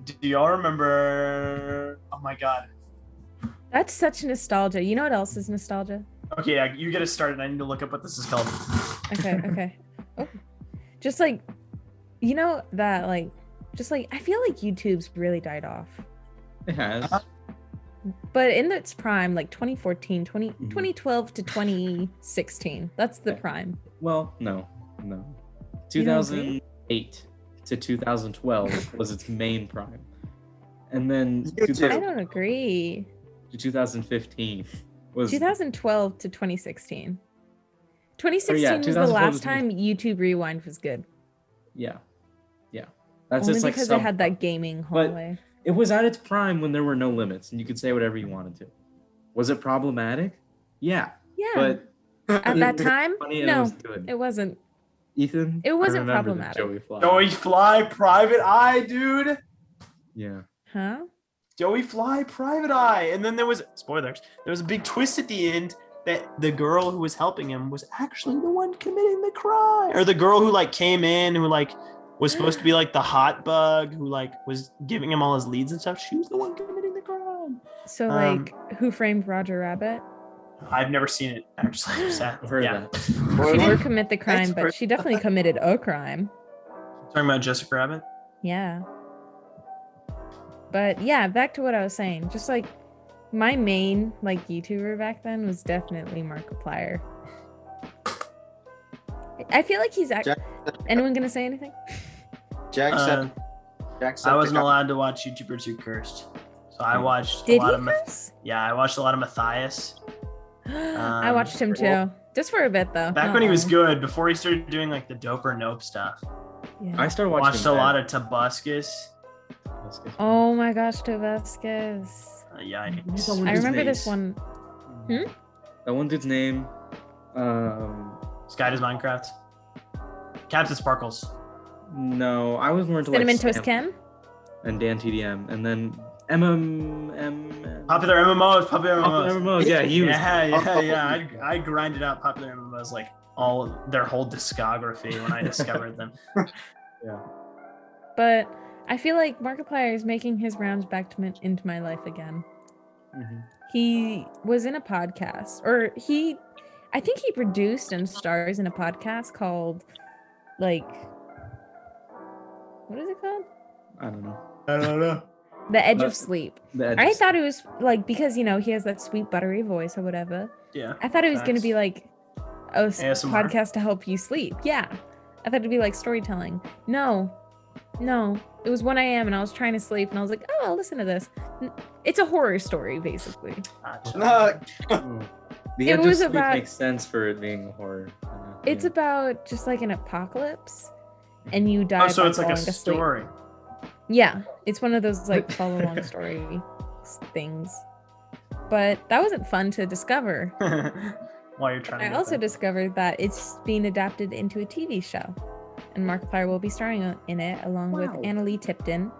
Do y'all remember? Oh my god. That's such nostalgia. You know what else is nostalgia? Okay, yeah, you get us started. I need to look up what this is called. Okay. Oh. Just like, you know that like, just like, I feel like YouTube's really died off. It has. But in its prime, like 2014, 2012 to 2016, that's the Okay. prime. Well, no. You don't agree? 2008 to 2012 was its main prime, and then YouTube. I don't agree. to 2015 was 2012 to 2016. 2016 was the 2012 last was time YouTube Rewind was good. yeah. That's Only just like because some. it had that gaming But- hallway. It was at its prime when there were no limits and you could say whatever you wanted to. Was it problematic? Yeah, Yeah. but At that time, funny and it no, was good. it wasn't. Ethan, it I wasn't remember the problematic. Joey Fly. Joey Fly, Private Eye, dude. Yeah. Huh? Joey Fly, Private Eye. And then there was, spoilers, there was a big twist at the end that the girl who was helping him was actually the one committing the crime. Or the girl who like came in, who like was supposed to be like the hot bug, who like was giving him all his leads and stuff. She was the one committing the crime. So like, Who Framed Roger Rabbit? I've never seen it, actually. I've heard of that. She didn't commit the crime, but she definitely committed a crime. Talking about Jessica Rabbit? Yeah. But yeah, back to what I was saying. Just like my main like YouTuber back then was definitely Markiplier. I feel like he's Jack- anyone gonna say anything? Jack said I wasn't allowed to watch YouTubers Who Cursed, so I watched Did a lot he of curse? I watched a lot of Matthias. I watched him too, just for a bit though. Back when he was good, before he started doing like the dope or nope stuff. Yeah. I started Watched a lot of Tobuscus. Oh my gosh, Tobuscus. Yikes. I remember this one. That one dude's name. Sky Does Minecraft. Captain Sparkles. No, I was more into Cinnamon like Toast Sam Ken. and Dan TDM, and then Popular MMOs. Popular MMOs. Yeah, he was. Yeah. I grinded out popular MMOs like their whole discography when I discovered them. Yeah. But I feel like Markiplier is making his rounds back into my life again. Mm-hmm. He was in a podcast, or I think he produced and stars in a podcast called, like, what is it called? I don't know. The Edge of Sleep. I thought it was like, because, he has that sweet buttery voice or whatever. Yeah. I thought it was going to be like a ASMR? podcast to help you sleep. Yeah. I thought it'd be like storytelling. No. It was 1 a.m. and I was trying to sleep and I was like, oh, I'll listen to this. It's a horror story, basically. The It Edge of was Sleep about- makes sense for it being horror. It's about just like an apocalypse and you die so by it's like a falling asleep. story. Yeah, it's one of those like follow along story things. But that wasn't fun to discover. While you're trying to I get also that. discovered that it's being adapted into a TV show. And Markiplier will be starring in it along with Annalie Tipton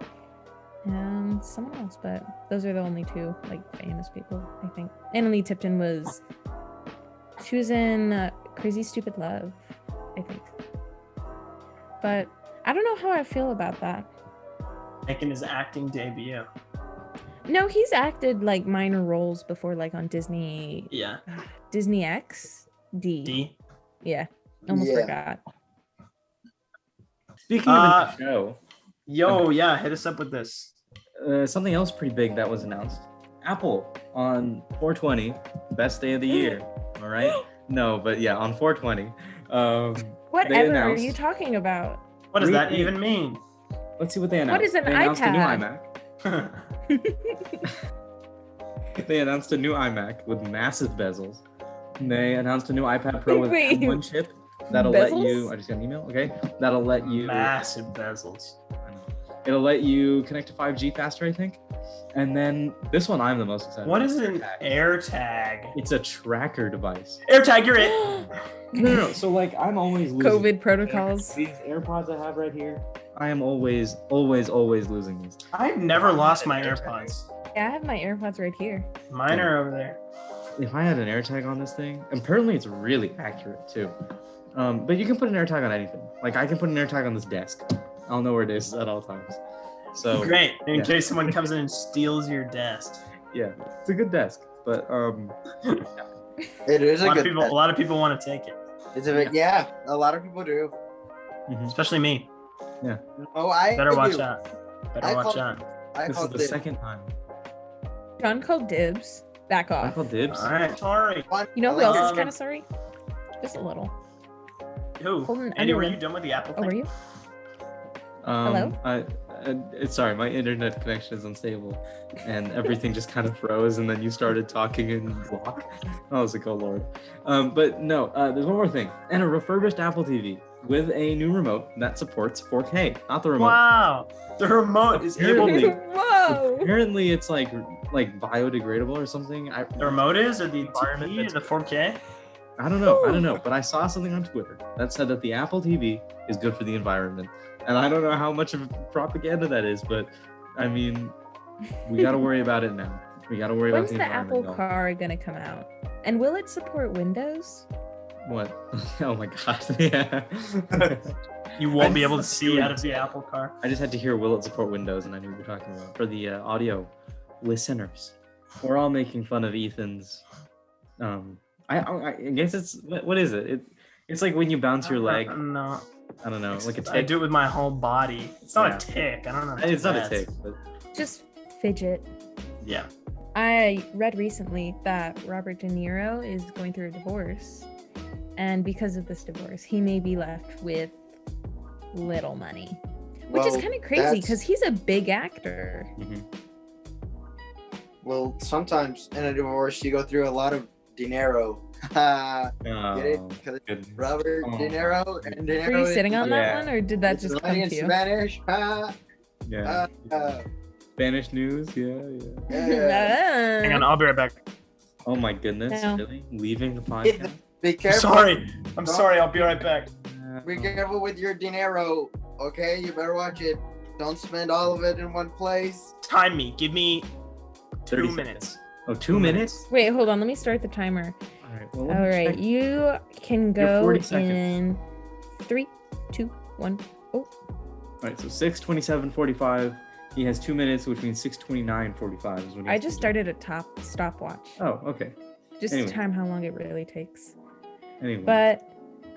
and someone else, but those are the only two like famous people, I think. Annalie Tipton was in Crazy Stupid Love, I think. But I don't know how I feel about that. Making his acting debut. No, he's acted like minor roles before, like on Disney. Yeah. Disney XD. D. Yeah, almost forgot. Speaking of the show, hit us up with this. something else pretty big that was announced. Apple on 420, best day of the year. All right. No, but yeah, on 420. Whatever are you talking about? What does that even mean? Let's see what they announced. What is an they announced iPad? A new iMac. They announced a new iMac with massive bezels. They announced a new iPad Pro with one chip that'll let you. I just got an email. Okay, that'll let you. Massive bezels. It'll let you connect to 5G faster, I think. And then this one I'm the most excited What about. is an AirTag? It's a tracker device. AirTag, you're it. No. So like I'm always losing. COVID protocols. These AirPods I have right here, I am always losing these. I've never lost my AirPods. Yeah, I have my AirPods right here. Mine are over there. If I had an AirTag on this thing, apparently it's really accurate too. But you can put an AirTag on anything. Like I can put an AirTag on this desk. I'll know where it is at all times. So great, in case someone comes in and steals your desk. Yeah, it's a good desk, but it is a lot of people want to take it. It's a lot of people do. Especially me. Yeah. Oh, I better watch out. This is the second time. John called dibs. Back off. I called dibs. All right, sorry. You know who else is kind of sorry? Just a little. Who? Andy, were you done with the Apple thing? Oh, were you? Hello? Sorry, my internet connection is unstable, and everything just kind of froze, and then you started talking in block. I was like, oh lord. But no, there's one more thing, and a refurbished Apple TV with a new remote that supports 4K. Not the remote. Wow, the remote is able to. Whoa. Apparently, it's like biodegradable or something. The remote is, or the TV, or the 4K. I don't know, but I saw something on Twitter that said that the Apple TV is good for the environment. And I don't know how much of propaganda that is, but I mean, we got to worry about it now. We got to worry about the environment. When's the Apple car going to come out? And will it support Windows? What? Oh my god, yeah. You won't be able to see out of the Apple car. I just had to hear will it support Windows, and I knew what you're talking about. For the audio listeners, we're all making fun of Ethan's. I guess it's, what is it? It's like when you bounce your leg. No. I don't know, like a tick. I do it with my whole body. It's not a tick. I don't know. It's not a tick, but just fidget. Yeah. I read recently that Robert De Niro is going through a divorce, and because of this divorce, he may be left with little money. Which is kind of crazy because he's a big actor. Mm-hmm. Well, sometimes in a divorce, you go through a lot of dinero. Get it? Because Robert De Niro and De Niro. Were you sitting on that one, or did that just come to you? Spanish. Yeah. Spanish news. Yeah. Hang on, I'll be right back. Oh my goodness! No. Really? Leaving the podcast? Be careful. I'm sorry. I'll be right back. Be careful with your dinero. Okay, you better watch it. Don't spend all of it in one place. Time me. Give me 2 30 minutes. seconds. Oh, 2 minutes? Wait, hold on. Let me start the timer. All All right, you can go 40 in seconds. 3, 2, 1. Oh, All right, so 6:27:45. He has 2 minutes, which means 6:29:45 is when he I has just to started a stopwatch. Oh, okay. Just Anyway. to time how long it really takes. Anyway. But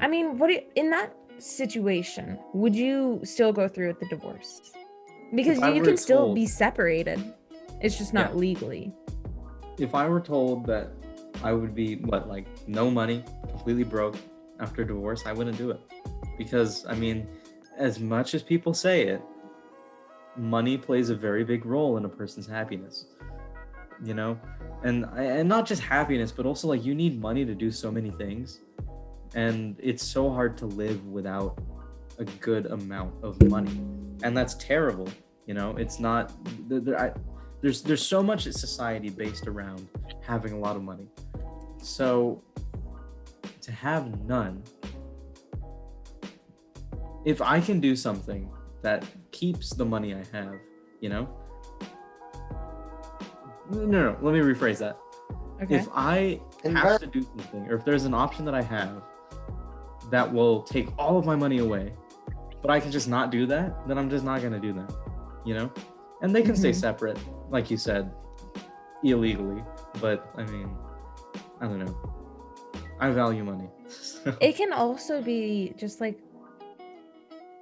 I mean, in that situation, would you still go through with the divorce? Because If I you were can still told- be separated. It's just not Yeah. legally. If I were told that I would be no money, completely broke after divorce, I wouldn't do it. Because I mean, as much as people say it, money plays a very big role in a person's happiness. You know? And not just happiness, but also you need money to do so many things. And it's so hard to live without a good amount of money. And that's terrible. You know, it's not there's so much in society based around having a lot of money. So to have none, if I can do something that keeps the money I have, you know? No, let me rephrase that. Okay. If I have to do something, or if there's an option that I have that will take all of my money away, but I can just not do that, then I'm just not going to do that, you know? And they can stay separate, like you said, illegally. But I mean, I don't know. I value money. It can also be just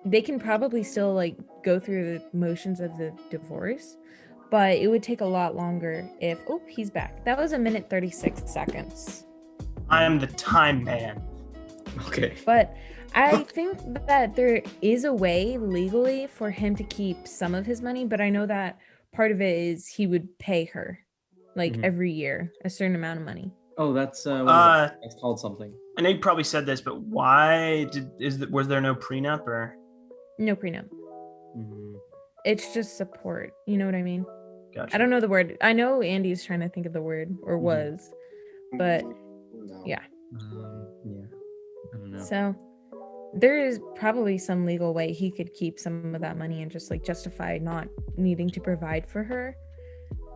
they can probably still go through the motions of the divorce, but it would take a lot longer if he's back. That was 1:36 minutes. I am the time man. Okay. But I think that there is a way legally for him to keep some of his money, but I know that part of it is he would pay her every year a certain amount of money. Oh, that's that's called something. I know you probably said this, but why was there no prenup or? No prenup. It's just support. You know what I mean? Gotcha. I don't know the word. I know Andy's trying to think of the word, or was, but yeah. Yeah. I don't know. So there is probably some legal way he could keep some of that money and just justify not needing to provide for her.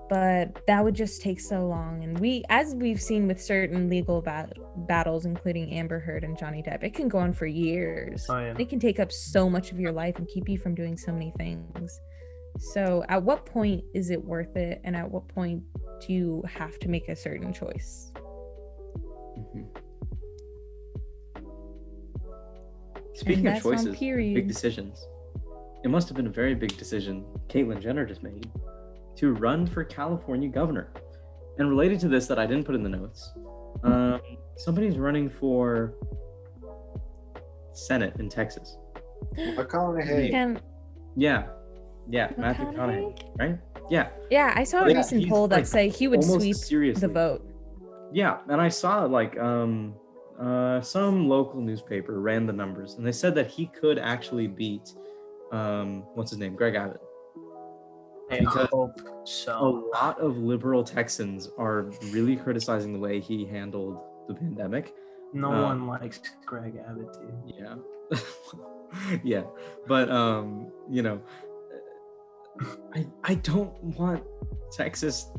But that would just take so long. And as we've seen with certain legal battles, including Amber Heard and Johnny Depp, it can go on for years. Oh, yeah. It can take up so much of your life and keep you from doing so many things. So at what point is it worth it? And at what point do you have to make a certain choice? Speaking of that's on choices, period. big decisions, it must have been a very big decision Caitlyn Jenner just made to run for California governor. And related to this that I didn't put in the notes, somebody's running for Senate in Texas. McConaughey. Yeah, Matthew McConaughey, right? Yeah. Yeah, I saw a recent poll that say he would sweep seriously. the vote. Yeah, and I saw some local newspaper ran the numbers, and they said that he could actually beat what's his name, Greg Abbott. Because a lot of liberal Texans are really criticizing the way he handled the pandemic. No one likes Greg Abbott, dude. Yeah. Yeah. But you know, I don't want Texas.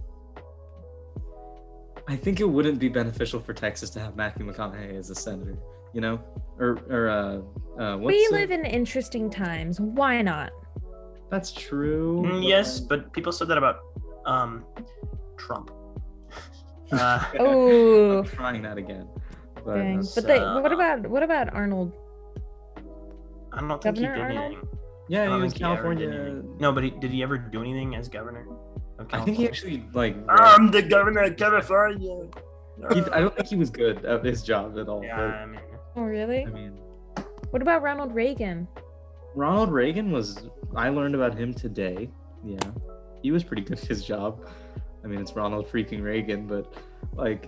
I think it wouldn't be beneficial for Texas to have Matthew McConaughey as a senator, you know? We live in interesting times. Why not? That's true. Yes, but people said that about Trump. Oh, I'm trying that again. But, dang. But what about Arnold? I don't think Governor he did Arnold? anything. yeah, I don't he was think he ever did California. anything. No, but did he ever do anything as governor of I think he actually I'm the governor of California. I don't think he was good at his job at all. Yeah, but, I mean, Oh, really? I mean, What about Ronald Reagan? Ronald Reagan I learned about him today. Yeah. He was pretty good at his job. I mean, it's Ronald freaking Reagan, but but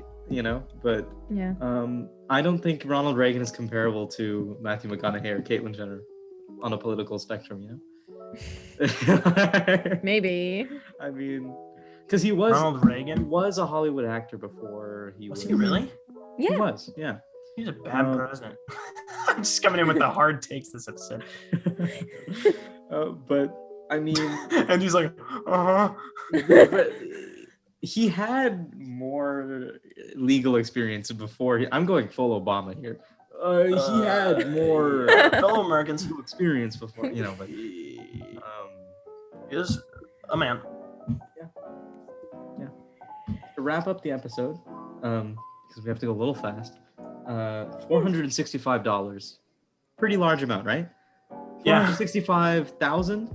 Yeah. I don't think Ronald Reagan is comparable to Matthew McConaughey or Caitlyn Jenner on a political spectrum, Maybe. I mean, because Ronald Reagan was a Hollywood actor before he was he really? He Yeah. was, yeah. He's a bad president. I'm just coming in with the hard takes this episode. But I mean, and he's like, but he had more legal experience before. I'm going full Obama here. He had more fellow Americans legal experience before, but he is a man. Yeah. To wrap up the episode, because we have to go a little fast. $465. Pretty large amount, right? Yeah. 465,000.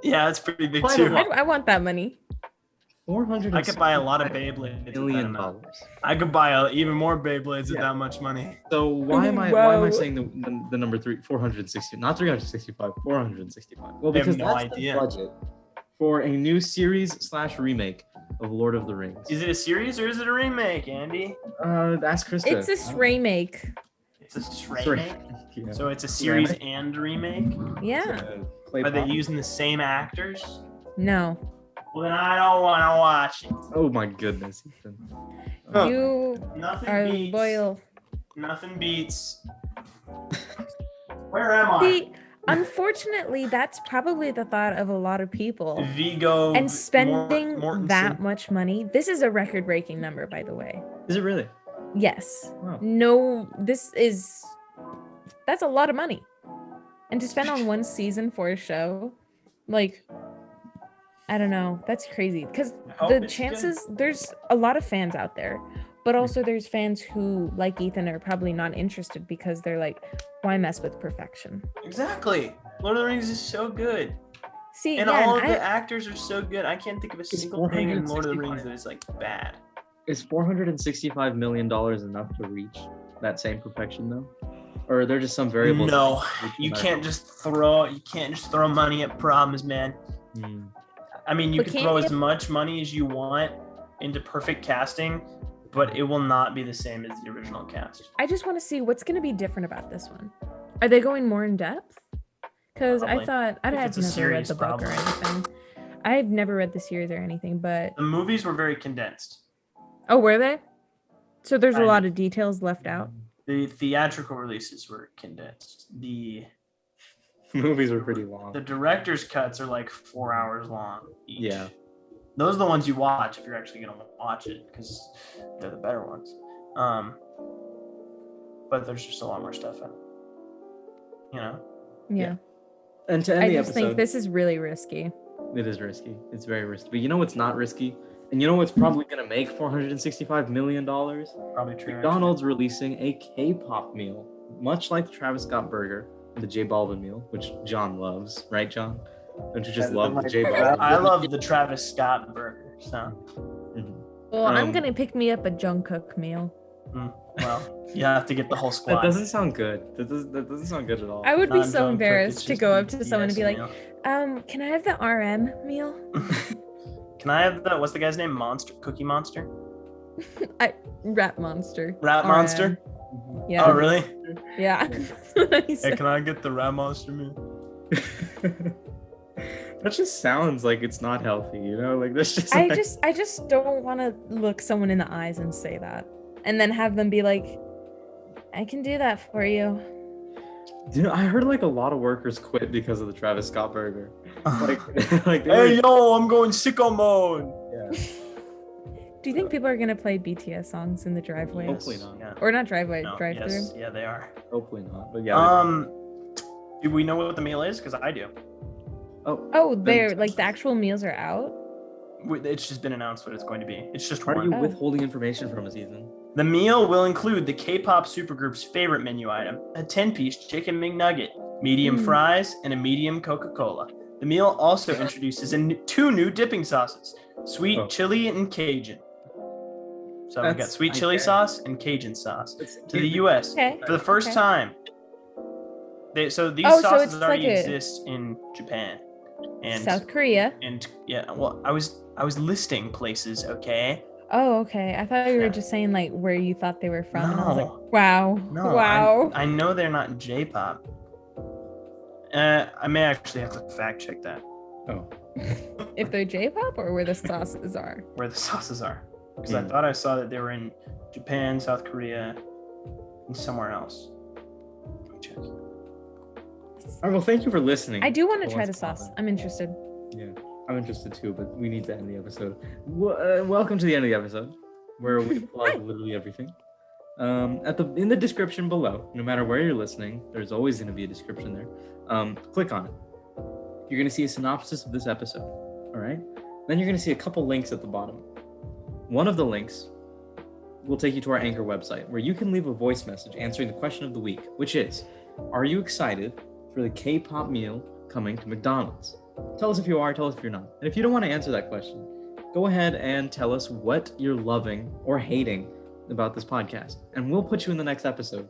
Yeah, it's pretty big Quite too. I want that money. 400. I could buy a lot of Beyblades. $1 million. I could buy even more Beyblades with that much money. So why am I saying the number 460, not 365, 465? Well, because I have no that's idea. the budget for a new series/remake of Lord of the Rings. Is it a series or is it a remake, Andy? Ask Krista. It's a remake. It's a remake. Yeah. So it's a series and remake. Yeah. Are they using the same actors? No. Well, then I don't want to watch it. Oh my goodness, Ethan. You Nothing are beats. loyal. Nothing beats. Where am I? See, unfortunately, that's probably the thought of a lot of people. Vigo. And spending Mortensen. that much money. This is a record-breaking number, by the way. Is it really? Yes. Wow. No, that's a lot of money. And to spend on one season for a show, I don't know. That's crazy. Because the chances, there's a lot of fans out there, but also there's fans who, like Ethan, are probably not interested because they're like, why mess with perfection? Exactly. Lord of the Rings is so good. See, and all of the actors are so good. I can't think of a single thing in Lord of the Rings that is bad. Is $465 million enough to reach that same perfection though? Or are there just some variables? No, you can't just throw money at problems, man. I mean, you can throw as much money as you want into perfect casting, but it will not be the same as the original cast. I just want to see what's going to be different about this one. Are they going more in depth? Because I thought I'd never read the book or anything. I've never read the series or anything, but the movies were very condensed. Oh, were they? So there's a lot of details left out. The theatrical releases were condensed. The movies were pretty long. The director's cuts are 4 hours long each. Yeah. Those are the ones you watch if you're actually going to watch it because they're the better ones. But there's just a lot more stuff in it. Yeah. And to end the episode, I just think this is really risky. It is risky. It's very risky. But you know what's not risky? And you know what's probably going to make $465 million? Probably true. McDonald's releasing a K-pop meal, much like the Travis Scott burger and the J Balvin meal, which John loves. Right, John? Don't you just love the J Balvin? I love the Travis Scott burger. So. Well, I'm going to pick me up a Jungkook meal. Well, you have to get the whole squad. That doesn't sound good. That doesn't sound good at all. I would be so embarrassed to go up to someone and be like, can I have the RM meal? Can I have what's the guy's name? Cookie Monster? Rat Monster. Rat Monster? Yeah. Oh, really? Yeah. Hey, can I get the Rat Monster meal? That just sounds like it's not healthy, that's just I just don't want to look someone in the eyes and say that. And then have them be like, I can do that for you. I heard a lot of workers quit because of the Travis Scott burger. Hey, yo, I'm going sicko mode. Yeah. Do you think people are gonna play BTS songs in the driveway? Hopefully not. Yeah. Or not driveway, drive-through? Yes. Yeah, they are. Hopefully not. But yeah. Do we know what the meal is? Because I do. Oh, they're the actual meals are out? It's just been announced what it's going to be. It's just Why one. are you withholding information from us, Ethan? The meal will include the K-pop supergroup's favorite menu item, a 10-piece chicken McNugget, medium fries, and a medium Coca-Cola. The meal also introduces two new dipping sauces, sweet chili and Cajun. So we've got sweet chili sauce and Cajun sauce to the U.S. for the first time. So these Oh, so sauces it's already like exist in Japan and South Korea. And yeah, well, I was listing places, okay? Oh, okay. I thought you were Yeah. just saying like where you thought they were from, and I was No. like, wow, No, wow. I know they're not J-pop. I may actually have to fact check that. Oh. If they're J-pop or where the sauces are. Where the sauces are, because I thought I saw that they were in Japan, South Korea, and somewhere else. Let me check. All right, well, thank you for listening. I do want to try the sauce. I'm interested. Yeah, I'm interested too, but we need to end the episode. Welcome to the end of the episode, where we plug literally everything. In the description below, no matter where you're listening, there's always going to be a description there. Click on it. You're going to see a synopsis of this episode. All right. Then you're going to see a couple links at the bottom. One of the links will take you to our Anchor website, where you can leave a voice message answering the question of the week, which is, are you excited for the K-pop meal coming to McDonald's? Tell us if you are, tell us if you're not. And if you don't want to answer that question, go ahead and tell us what you're loving or hating about this podcast. And we'll put you in the next episode.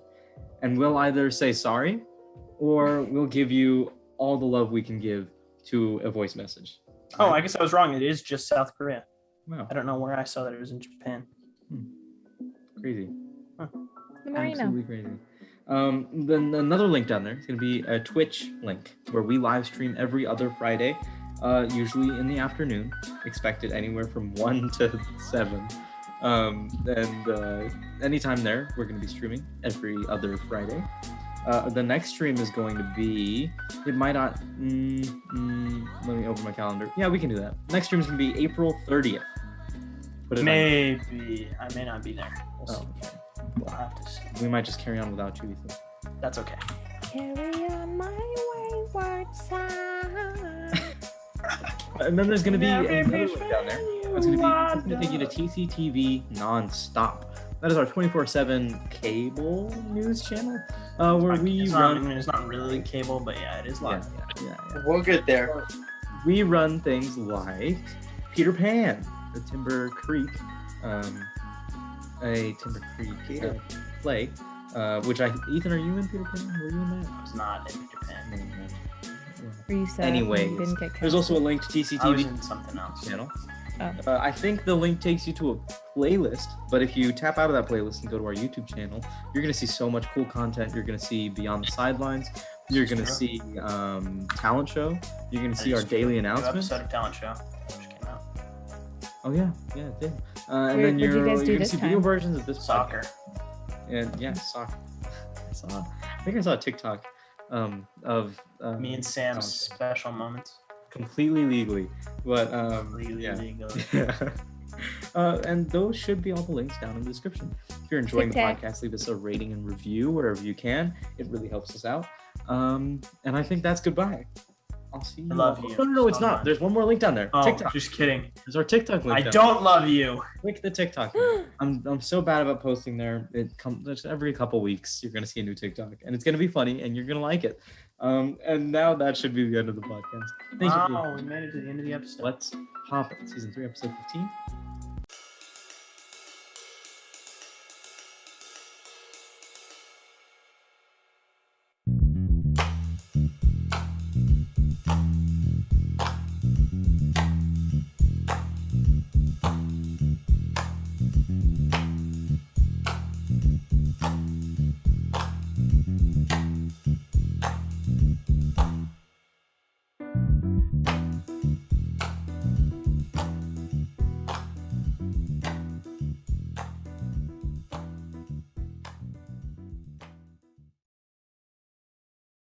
And we'll either say sorry, or we'll give you all the love we can give to a voice message. Oh, I guess I was wrong. It is just South Korea. Wow. I don't know where I saw that it was in Japan. Crazy. Huh. The more you know. Absolutely crazy. Then another link down there is going to be a Twitch link where we live stream every other Friday, usually in the afternoon, expected anywhere from 1 to 7. And anytime there, we're going to be streaming every other Friday. The next stream is going to be, it might not, let me open my calendar. Yeah, we can do that. Next stream is going to be April 30th. Maybe. I may not be there. We'll see. Okay. We'll have to see. We might just carry on without you, Ethan. That's okay. Carry on my wayward son. And then there's going to be another link down there. It's going to take you to TCTV Nonstop. That is our 24/7 cable news channel, where it's not really cable, but yeah, it is live. Yeah. We'll get there. We run things like Peter Pan, the Timber Creek, play, which Ethan, are you in Peter Pan? Were you in that? I was not in Japan. Were you sad Anyways, you didn't get there's also a link to I was TCTV in something else. channel. Oh. I think the link takes you to a playlist, but if you tap out of that playlist and go to our YouTube channel, you're going to see so much cool content. You're going to see Beyond the Sidelines. You're going to see Talent Show. You're going to see our daily announcements. Episode of Talent Show which came out. Oh yeah, it did. And then you're going to see video versions of this Soccer. And yeah, soccer. I think I saw a TikTok of me and Sam's special moments. Completely legally, but Legally. Yeah. And those should be all the links down in the description. If you're enjoying the podcast, leave us a rating and review wherever you can. It really helps us out. And I think that's goodbye. I'll see you. I love you. No, it's not. There's one more link down there. Oh, TikTok. just kidding. There's our TikTok link. I don't love you. Click the TikTok link. I'm so bad about posting there. It comes every couple weeks. You're gonna see a new TikTok, and it's gonna be funny, and you're gonna like it. And now that should be the end of the podcast. Thank you. We made it to the end of the episode. Let's pop it. Season 3, episode 15.